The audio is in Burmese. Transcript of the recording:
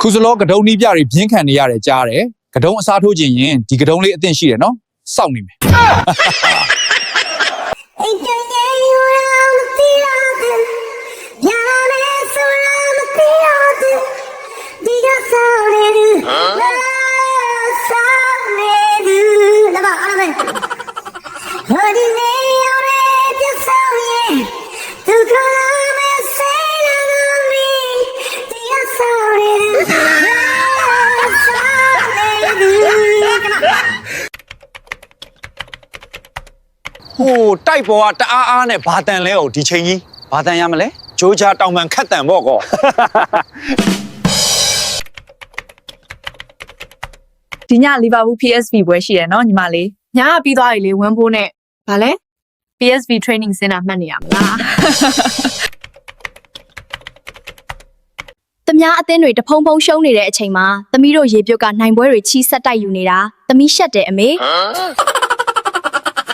ခုစလောကတုံးနီးပြတွေပြင်းခံနေရတယ်ကြားတယ်ကတုံးအစားထိုးခြင်းရင်ဒီကတုံးလေးအသင့်ရှိတယ်နော်စောင့်နေမယ်ဟိုတိုက်ပေါ်ကတအားအားနဲ့ဘာတန်လဲ哦ဒီချိန်ကြီးဘာတန်ရမလဲဂျိုးချာတောင်ပန်ခတ်တန်ပေါ့ကောဒီညလီဗာပူး PSV ပွဲရှိတယ်နော်ညီမလေးညကပြီးသွားပြီလေဝမ်းဖိုးနဲ့ဗာလဲ PSV training center မှတ်နေရမလားသမ ्या အသင်းတွေတဖုံဖုံရှုံးနေတဲ့အချိန်မှာသမီးတို့ရေပြုတ်ကနိုင်ပွဲတွေချီးဆက်တိုက်ယူနေတာသမီးရှက်တယ်အမေ